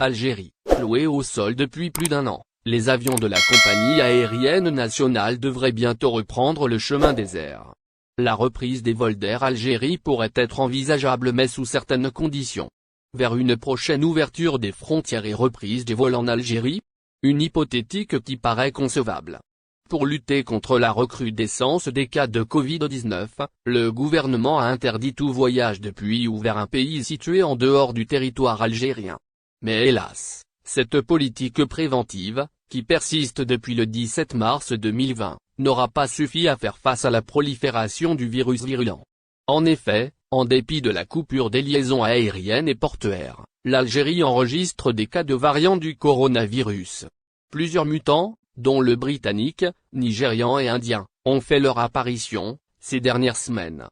Algérie, cloué au sol depuis plus d'un an, les avions de la compagnie aérienne nationale devraient bientôt reprendre le chemin des airs. La reprise des vols d'Air Algérie pourrait être envisageable mais sous certaines conditions. Vers une prochaine ouverture des frontières et reprise des vols en Algérie, une hypothétique qui paraît concevable. Pour lutter contre la recrudescence des cas de Covid-19, le gouvernement a interdit tout voyage depuis ou vers un pays situé en dehors du territoire algérien. Mais hélas, cette politique préventive, qui persiste depuis le 17 mars 2020, n'aura pas suffi à faire face à la prolifération du virus virulent. En effet, en dépit de la coupure des liaisons aériennes et portuaires, l'Algérie enregistre des cas de variants du coronavirus. Plusieurs mutants, dont le britannique, nigérian et indien, ont fait leur apparition, ces dernières semaines.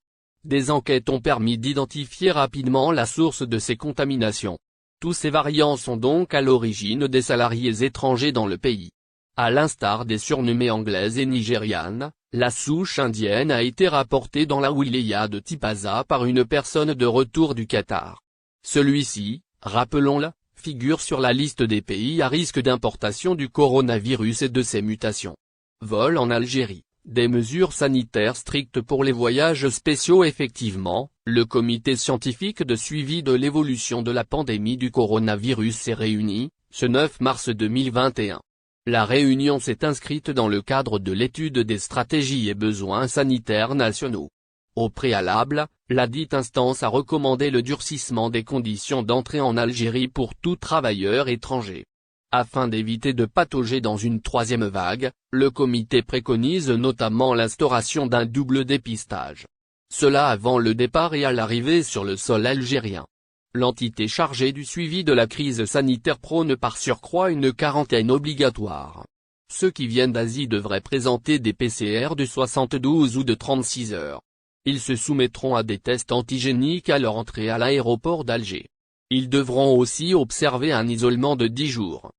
Des enquêtes ont permis d'identifier rapidement la source de ces contaminations. Tous ces variants sont donc à l'origine des salariés étrangers dans le pays. À l'instar des surnommées anglaises et nigérianes, la souche indienne a été rapportée dans la wilaya de Tipaza par une personne de retour du Qatar. Celui-ci, rappelons-le, figure sur la liste des pays à risque d'importation du coronavirus et de ses mutations. Vol en Algérie. Des mesures sanitaires strictes pour les voyages spéciaux. Effectivement, le comité scientifique de suivi de l'évolution de la pandémie du coronavirus s'est réuni, ce 9 mars 2021. La réunion s'est inscrite dans le cadre de l'étude des stratégies et besoins sanitaires nationaux. Au préalable, la dite instance a recommandé le durcissement des conditions d'entrée en Algérie pour tout travailleur étranger. Afin d'éviter de patauger dans une troisième vague, le comité préconise notamment l'instauration d'un double dépistage. Cela avant le départ et à l'arrivée sur le sol algérien. L'entité chargée du suivi de la crise sanitaire prône par surcroît une quarantaine obligatoire. Ceux qui viennent d'Asie devraient présenter des PCR de 72 ou de 36 heures. Ils se soumettront à des tests antigéniques à leur entrée à l'aéroport d'Alger. Ils devront aussi observer un isolement de 10 jours.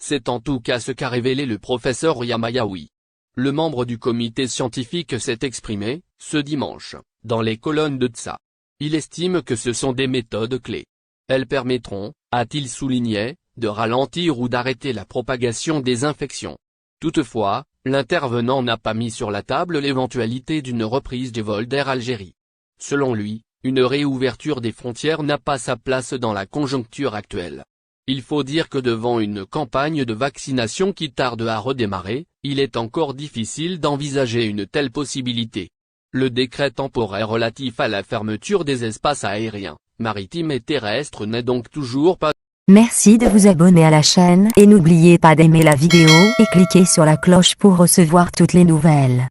C'est en tout cas ce qu'a révélé le professeur Yamayaoui. Le membre du comité scientifique s'est exprimé, ce dimanche, dans les colonnes de TSA. Il estime que ce sont des méthodes clés. Elles permettront, a-t-il souligné, de ralentir ou d'arrêter la propagation des infections. Toutefois, l'intervenant n'a pas mis sur la table l'éventualité d'une reprise des vols d'Air Algérie. Selon lui, une réouverture des frontières n'a pas sa place dans la conjoncture actuelle. Il faut dire que devant une campagne de vaccination qui tarde à redémarrer, il est encore difficile d'envisager une telle possibilité. Le décret temporaire relatif à la fermeture des espaces aériens, maritimes et terrestres n'est donc toujours pas. Merci de vous abonner à la chaîne et n'oubliez pas d'aimer la vidéo et cliquer sur la cloche pour recevoir toutes les nouvelles.